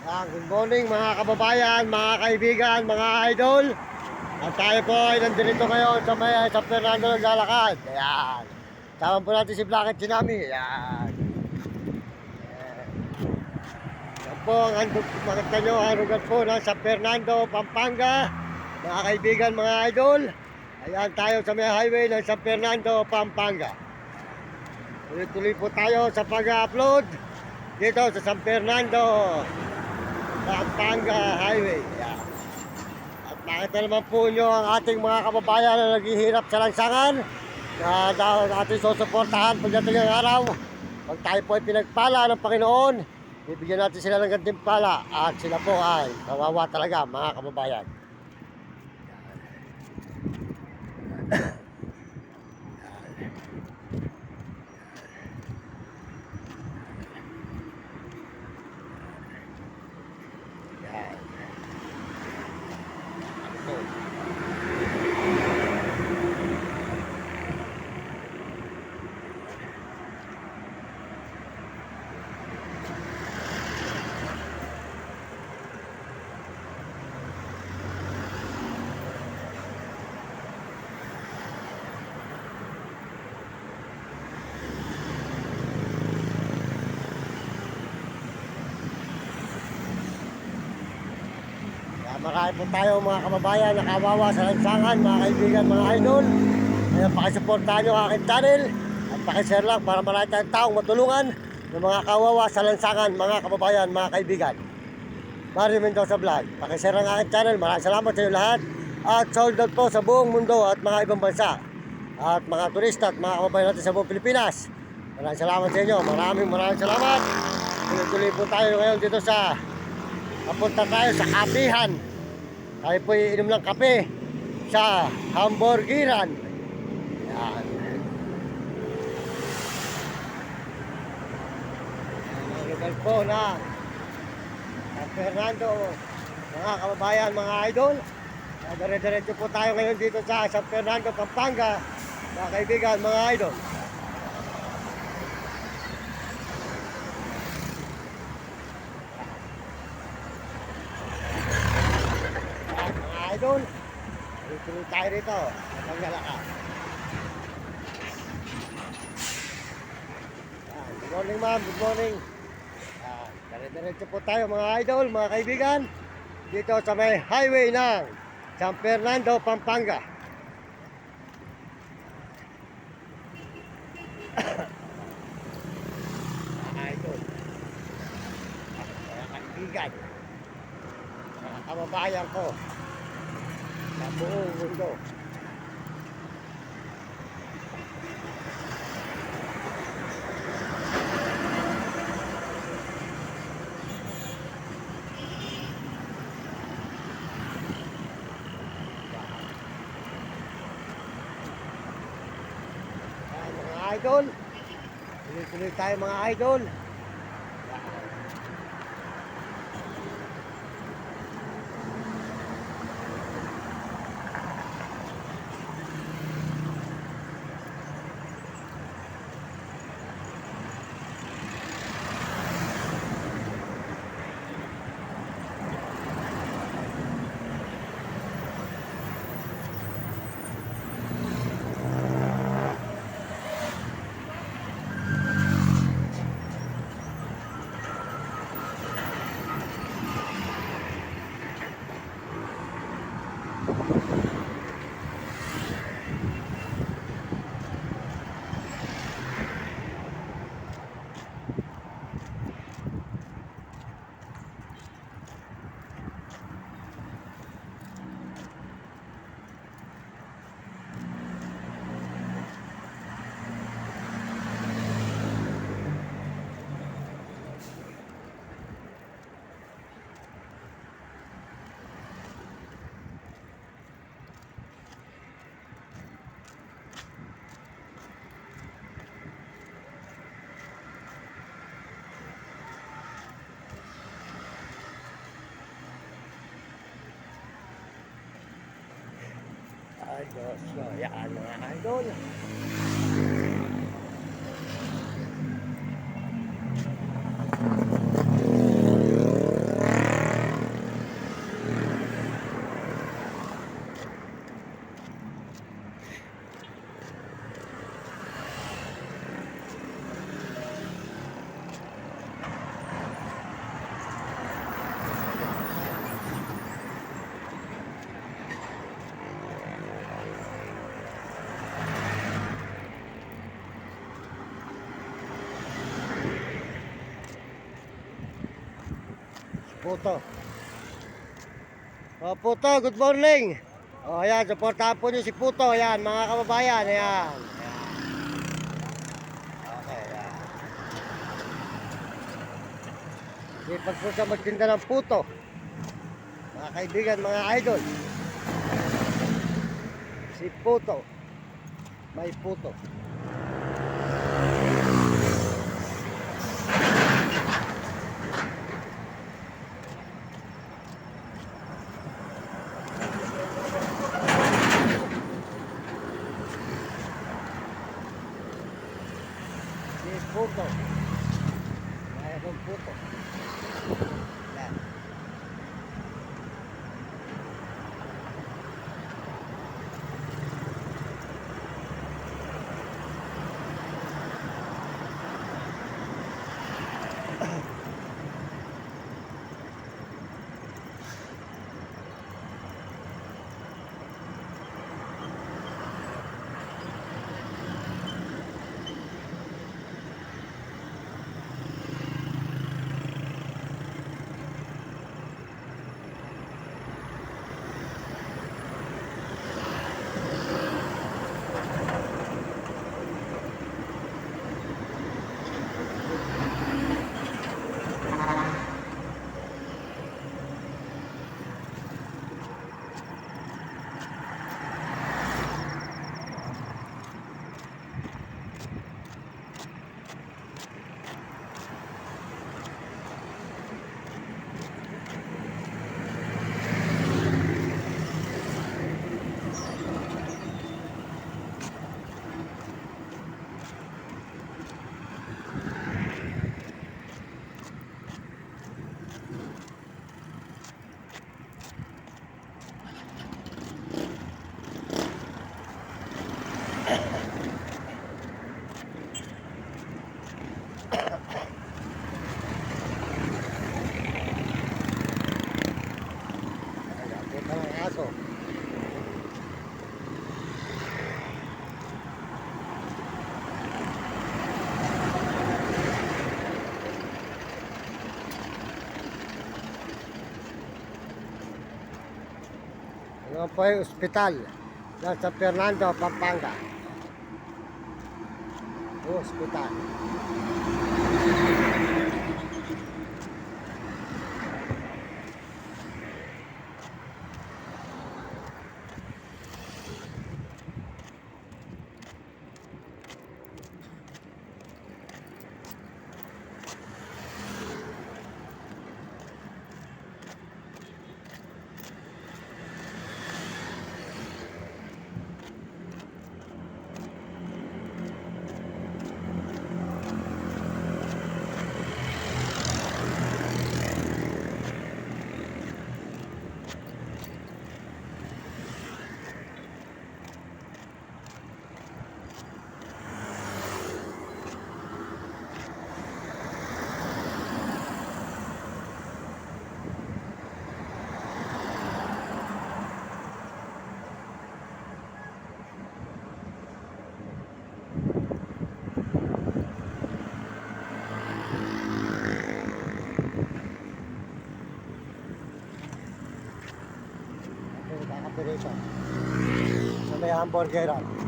Good morning mga kababayan, mga kaibigan, mga idol. At tayo po ay nandito ngayon sa may San Fernando naglalakad. Ayan. Sama po natin si Blackett Tsunami. Ayan. Yan po ang makita nyo ang lugar po ng San Fernando, Pampanga. Mga kaibigan, mga idol. Ayan tayo sa may highway ng San Fernando, Pampanga. Tuloy-tuloy po tayo sa pag-upload dito sa San Fernando, Pampanga Highway. Ayan. At makita naman po nyo ang ating mga kababayan na naghihirap sa lansangan na ating susuportahan pagdating ng araw. Pag tayo po ay pinagpala ng Panginoon, bibigyan natin sila ng gantimpala at sila po ay kawawa talaga mga kababayan. Marami po tayo mga kababayan na kawawa sa lansangan, mga kaibigan, mga idol. Kaya pakisuportahan nyo ang aking channel at pakishare lang para marami tayong taong matulungan ng mga kawawa sa lansangan, mga kababayan, mga kaibigan. Mario Mendoza Vlog, pakishare ang aking channel. Maraming salamat sa inyo lahat. At sold out po sa buong mundo at mga ibang bansa at mga turista at mga kababayan natin sa buong Pilipinas. Maraming salamat sa inyo. Maraming salamat. Tuloy-tuloy po tayo ngayon dito sa papunta tayo sa kapihan. Tayo po iinom ng kape sa hamburgeran. Yan. Ang lugar po na San Fernando, mga kababayan, mga idol. Dire-diretso po tayo ngayon dito sa San Fernando, Pampanga, mga kaibigan, mga idol. Idol, tuloy tayo rito habang nalakad. Good morning ma'am, good morning. Dire-diretso po tayo mga idol, mga kaibigan, dito sa may highway ng San Fernando, Pampanga. Mga idol, mga kaibigan, mga kababayan ko sa buong mundo. Mga idol, tuloy-tuloy tayo mga idol. Ay, Diyos ko. Yan mga idol. Puto. Oh, Puto, good morning. Oh, ayan, supportahan po niyo si Puto. Ayan, mga kababayan. Ayan. Okay, ayan. Sipag po siya magtinda ng puto. Mga kaibigan, mga idol. Si Puto. May puto. Si Puto. Mayroong puto. Yan. Ayan, puto ng aso. Ano po yung ospital ng San Fernando, Pampanga. Ospital. Kakapirita. Sa may hamburgeran.